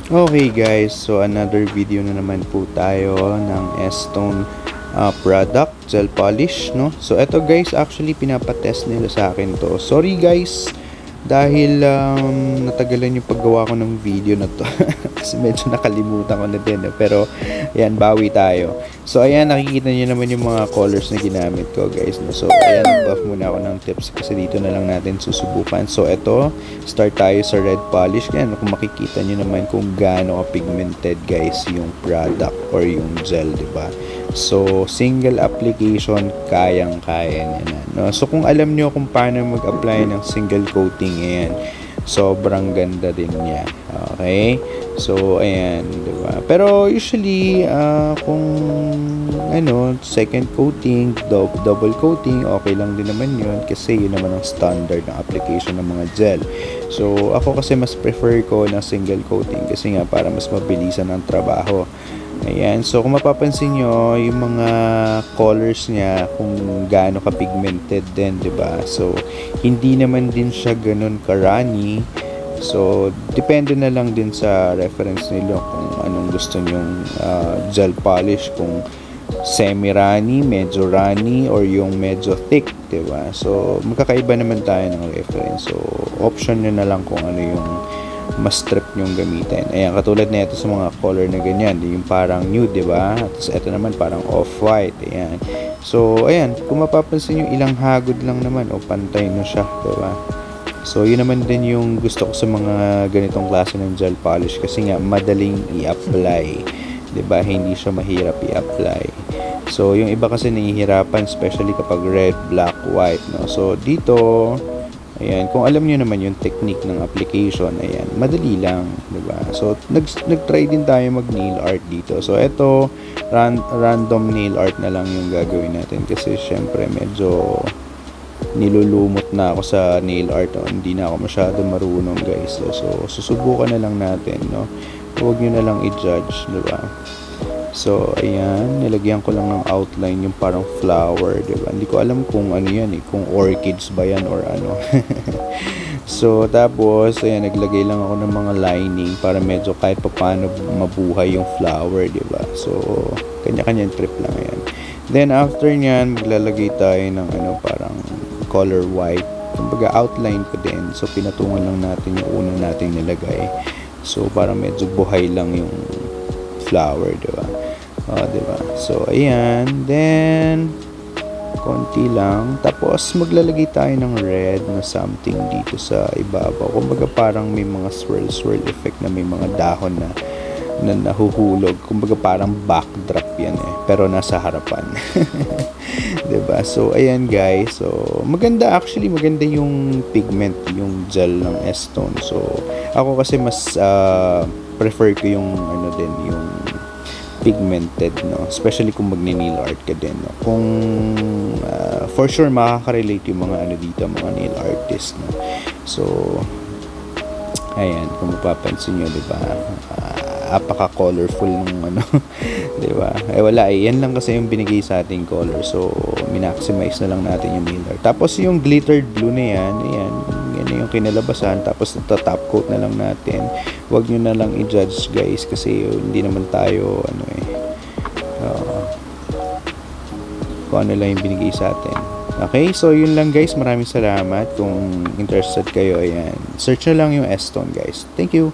Okay guys, so another video na naman po tayo ng S-Tone product, gel polish, no? So eto guys, actually pinapatest nila sa akin to. Sorry guys, dahil natagalan yung paggawa ko ng video na to. Kasi medyo nakalimutan ko na din, pero ayan, bawi tayo. So ayan, nakikita nyo naman yung mga colors na ginamit ko guys, no? So ayan, nag-buff muna ako ng tips kasi dito na lang natin susubukan. So eto, start tayo sa red polish. Kaya kung makikita nyo naman kung gaano ka-pigmented guys yung product or yung gel, diba? So single application, kayang-kaya niya na, no? So kung alam nyo kung paano mag-apply ng single coating, ayan, sobrang ganda din niya. Okay? So, ayan, diba? Pero usually, kung second coating, double coating, okay lang din naman yun kasi yun naman ang standard ng application ng mga gel. So, ako kasi mas prefer ko ng single coating kasi nga para mas mabilisan ang trabaho. Ayan, so kung mapapansin nyo, yung mga colors niya, kung gaano ka-pigmented din, diba? So, hindi naman din siya ganun karani. So, depende na lang din sa reference nila kung anong gusto nyong gel polish, kung semi-runny, medyo runny, or yung medyo thick, diba? So, magkakaiba naman tayo ng reference. So, option nyo na lang kung ano yung mas trip nyong gamitin. Ayan, katulad na ito sa mga color na ganyan, yung parang nude, diba? At ito naman parang off-white, ayan. So, ayan, kung mapapansin nyo, ilang hagod lang naman, o pantay na siya, diba? So, yun naman din yung gusto ko sa mga ganitong klase ng gel polish kasi nga madaling i-apply, 'di ba? Hindi siya mahirap i-apply. So, yung iba kasi nahihirapan especially kapag red, black, white, no. So, dito, ayan, kung alam niyo naman yung technique ng application, ayan, madali lang, 'di ba? So, nag-try din tayo mag-nail art dito. So, ito random nail art na lang yung gagawin natin kasi syempre medyo nilulumot na ako sa nail art, no? Hindi na ako masyado marunong guys, so susubukan na lang natin, no? Huwag nyo na lang i-judge, diba? So ayan, nilagyan ko lang ng outline yung parang flower, diba? Hindi ko alam kung ano yan kung orchids ba yan or ano. So tapos ayan, naglagay lang ako ng mga lining para medyo kahit pa paano mabuhay yung flower, diba? So kanya-kanyang trip lang yan. Then after nyan, maglalagay tayo ng parang color white. Kumbaga outline ko din. So pinatungan lang natin yung una nating nilagay. So para medyo buhay lang yung flower, diba? Diba? So ayan. Then konti lang. Tapos maglalagay tayo ng red na something dito sa ibabaw. Kumbaga parang may mga swirl effect na may mga dahon na nahuhulog. Kumbaga parang backdrop yan pero nasa harapan. Diba? So ayan guys, so maganda yung pigment, yung gel ng S-Tone. So ako kasi mas prefer ko yung yung pigmented, no, especially kung magne-nail art ka din, no? Kung for sure makaka-relate yung mga dito, mga nail artist, no? So ayan, kung mapapansin nyo, diba, apaka-colorful ng diba? Wala yan lang kasi yung binigay sa ating color. So, minaximize na lang natin yung nail art. Tapos yung glittered blue na yan yung kinalabasan. Tapos top coat na lang natin. Huwag nyo na lang i-judge guys kasi hindi naman tayo kung ano lang yung binigay sa atin. Okay, so yun lang guys. Maraming salamat. Kung interested kayo, ayan, search na lang yung S-Tone guys. Thank you.